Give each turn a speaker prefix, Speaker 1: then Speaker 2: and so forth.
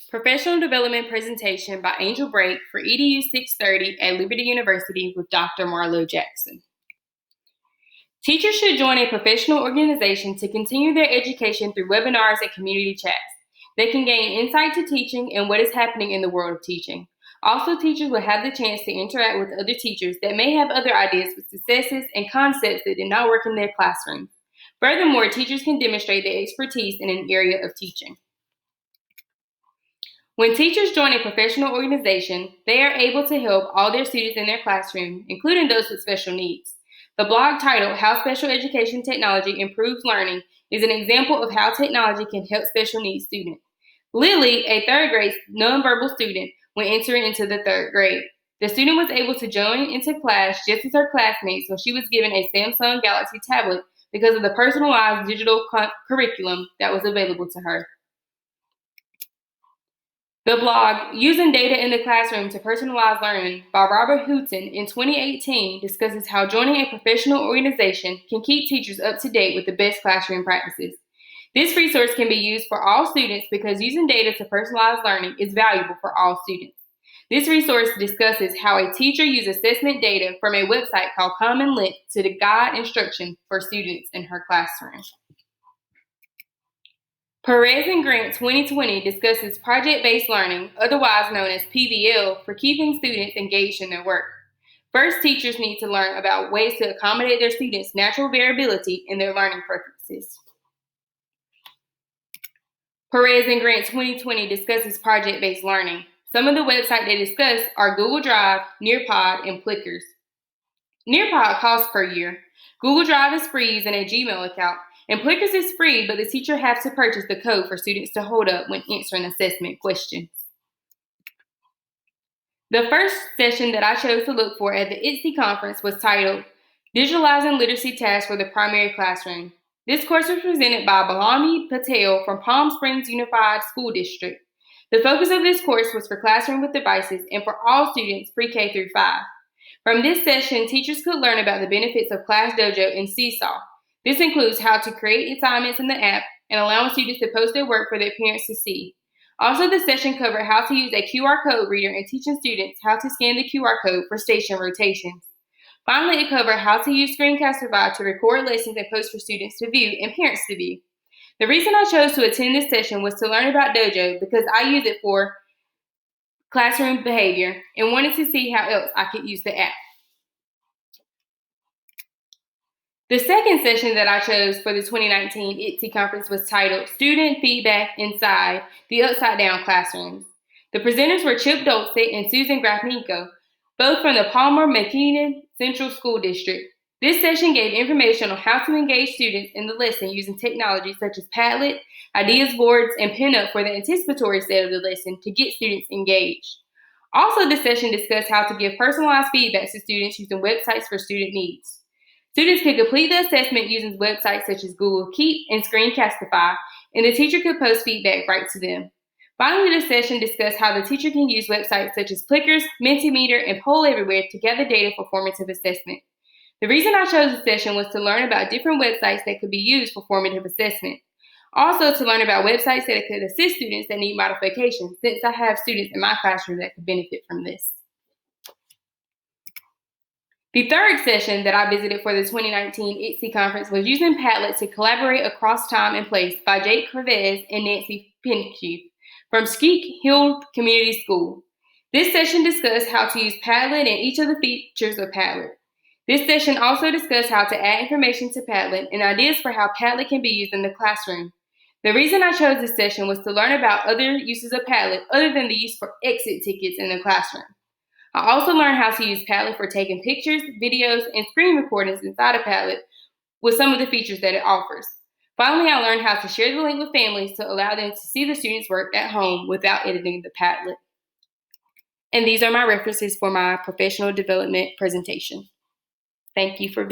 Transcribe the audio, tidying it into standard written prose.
Speaker 1: Professional Development Presentation by Angel Brake for EDU 630 at Liberty University with Dr. Marlo Jackson. Teachers should join a professional organization to continue their education through webinars and community chats. They can gain insight to teaching and what is happening in the world of teaching. Also, teachers will have the chance to interact with other teachers that may have other ideas with successes and concepts that did not work in their classroom. Furthermore, teachers can demonstrate their expertise in an area of teaching. When teachers join a professional organization, they are able to help all their students in their classroom, including those with special needs. The blog titled How Special Education Technology Improves Learning is an example of how technology can help special needs students. Lily, a third grade nonverbal student, when entering into the third grade. The student was able to join into class just as her classmates when she was given a Samsung Galaxy tablet because of the personalized digital curriculum that was available to her. The blog, Using Data in the Classroom to Personalize Learning by Robert Houghton in 2018 discusses how joining a professional organization can keep teachers up to date with the best classroom practices. This resource can be used for all students because using data to personalize learning is valuable for all students. This resource discusses how a teacher uses assessment data from a website called Common Link to guide instruction for students in her classroom. Perez and Grant 2020 discusses project-based learning, otherwise known as PBL, for keeping students engaged in their work. First, teachers need to learn about ways to accommodate their students' natural variability in their learning preferences. Perez and Grant 2020 discusses project-based learning. Some of the websites they discuss are Google Drive, Nearpod, and Plickers. Nearpod costs per year. Google Drive is free using a Gmail account, and Plickers is free, but the teacher has to purchase the code for students to hold up when answering assessment questions. The first session that I chose to look for at the EDUC conference was titled Digitalizing Literacy Tasks for the Primary Classroom. This course was presented by Balami Patel from Palm Springs Unified School District. The focus of this course was for classroom with devices and for all students pre-K through 5. From this session, teachers could learn about the benefits of Class Dojo and Seesaw. This includes how to create assignments in the app and allowing students to post their work for their parents to see. Also, the session covered how to use a QR code reader and teaching students how to scan the QR code for station rotations. Finally, it covered how to use Screencastify to record lessons and post for students to view and parents to view. The reason I chose to attend this session was to learn about Dojo because I use it for classroom behavior and wanted to see how else I could use the app. The second session that I chose for the 2019 EDUC conference was titled Student Feedback Inside the Upside Down Classrooms. The presenters were Chip Dolcet and Susan Grafnico, both from the Palmer-McKinnon Central School District. This session gave information on how to engage students in the lesson using technology such as Padlet, ideas boards, and Pinup for the anticipatory set of the lesson to get students engaged. Also, this session discussed how to give personalized feedback to students using websites for student needs. Students could complete the assessment using websites such as Google Keep and Screencastify, and the teacher could post feedback right to them. Finally, this session discussed how the teacher can use websites such as Plickers, Mentimeter, and Poll Everywhere to gather data for formative assessment. The reason I chose this session was to learn about different websites that could be used for formative assessment. Also, to learn about websites that could assist students that need modifications, since I have students in my classroom that could benefit from this. The third session that I visited for the 2019 EDUC conference was using Padlet to collaborate across time and place by Jake Crevez and Nancy Pinchie from Skeet Hill Community School. This session discussed how to use Padlet and each of the features of Padlet. This session also discussed how to add information to Padlet and ideas for how Padlet can be used in the classroom. The reason I chose this session was to learn about other uses of Padlet other than the use for exit tickets in the classroom. I also learned how to use Padlet for taking pictures, videos, and screen recordings inside of Padlet with some of the features that it offers. Finally, I learned how to share the link with families to allow them to see the students' work at home without editing the Padlet. And these are my references for my professional development presentation. Thank you for being